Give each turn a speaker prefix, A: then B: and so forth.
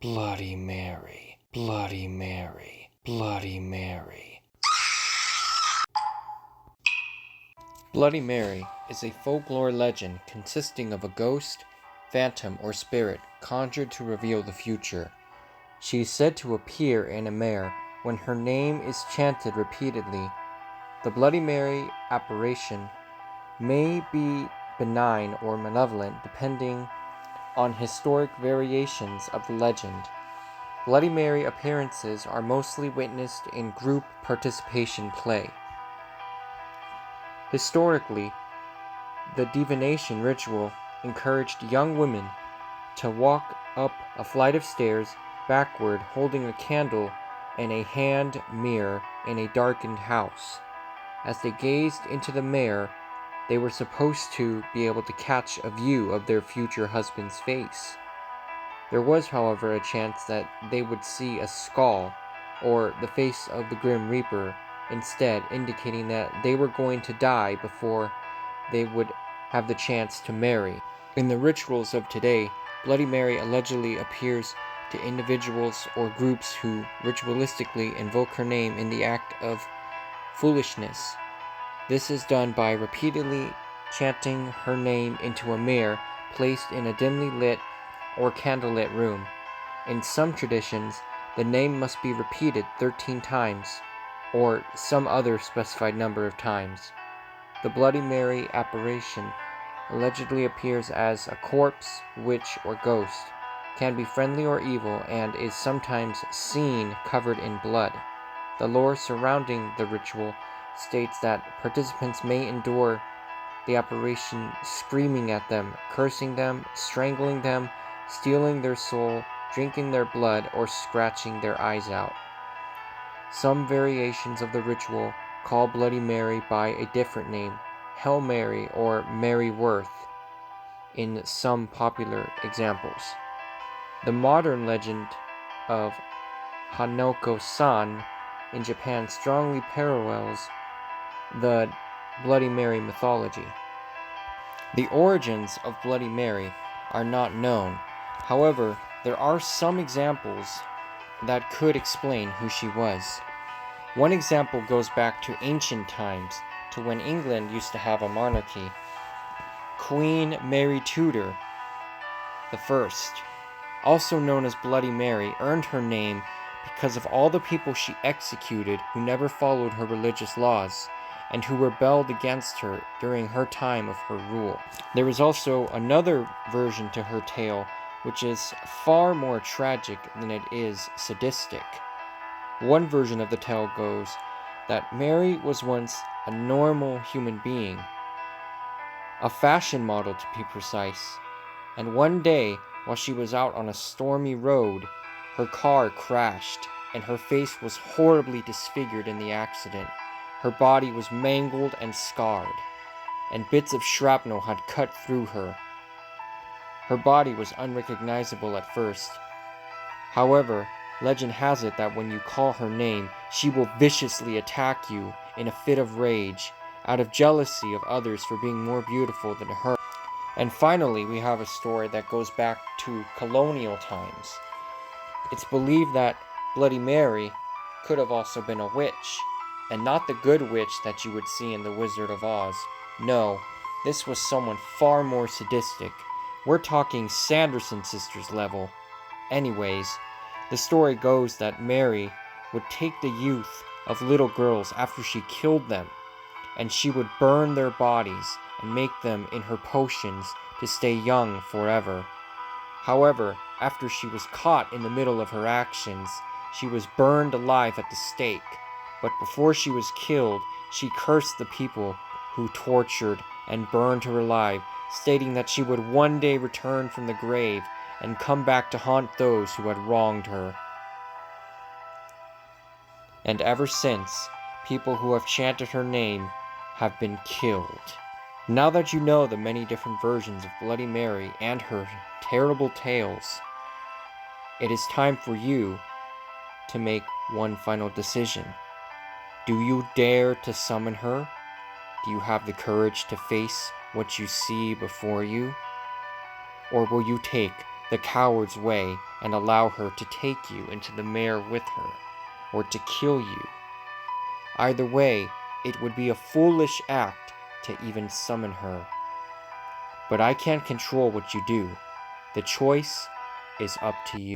A: Bloody Mary, Bloody Mary, Bloody Mary. Bloody Mary is a folklore legend consisting of a ghost, phantom, or spirit conjured to reveal the future. She is said to appear in a mare when her name is chanted repeatedly. The Bloody Mary apparition may be benign or malevolent depending on historic variations of the legend. Bloody Mary appearances are mostly witnessed in group participation play. Historically, the divination ritual encouraged young women to walk up a flight of stairs backward holding a candle and a hand mirror in a darkened house. As they gazed into the mirror, they were supposed to be able to catch a view of their future husband's face. There was, however, a chance that they would see a skull or the face of the Grim Reaper instead, indicating that they were going to die before they would have the chance to marry. In the rituals of today, Bloody Mary allegedly appears to individuals or groups who ritualistically invoke her name in the act of foolishness. This is done by repeatedly chanting her name into a mirror placed in a dimly lit or candlelit room. In some traditions, the name must be repeated 13 times, or some other specified number of times. The Bloody Mary apparition allegedly appears as a corpse, witch, or ghost, can be friendly or evil, and is sometimes seen covered in blood. The lore surrounding the ritual states that participants may endure the apparition screaming at them, cursing them, strangling them, stealing their soul, drinking their blood, or scratching their eyes out. Some variations of the ritual call Bloody Mary by a different name, Hail Mary or Mary Worth, in some popular examples. The modern legend of Hanako-san in Japan strongly parallels the Bloody Mary mythology. The origins of Bloody Mary are not known. However, there are some examples that could explain who she was. One example goes back to ancient times, to when England used to have a monarchy. Queen Mary Tudor I, also known as Bloody Mary, earned her name because of all the people she executed who never followed her religious laws and who rebelled against her during her time of her rule. There is also another version to her tale which is far more tragic than it is sadistic. One version of the tale goes that Mary was once a normal human being, a fashion model to be precise, and one day while she was out on a stormy road, her car crashed and her face was horribly disfigured in the accident. Her body was mangled and scarred, and bits of shrapnel had cut through her. Her body was unrecognizable at first. However, legend has it that when you call her name, she will viciously attack you in a fit of rage, out of jealousy of others for being more beautiful than her. And finally, we have a story that goes back to colonial times. It's believed that Bloody Mary could have also been a witch, and not the good witch that you would see in The Wizard of Oz. No, this was someone far more sadistic. We're talking Sanderson sisters level. Anyways, the story goes that Mary would take the youth of little girls after she killed them, and she would burn their bodies and make them in her potions to stay young forever. However, after she was caught in the middle of her actions, she was burned alive at the stake. But before she was killed, she cursed the people who tortured and burned her alive, stating that she would one day return from the grave and come back to haunt those who had wronged her. And ever since, people who have chanted her name have been killed. Now that you know the many different versions of Bloody Mary and her terrible tales, it is time for you to make one final decision. Do you dare to summon her? Do you have the courage to face what you see before you? Or will you take the coward's way and allow her to take you into the mare with her, or to kill you. Either way, it would be a foolish act to even summon her. But I can't control what you do. The choice is up to you.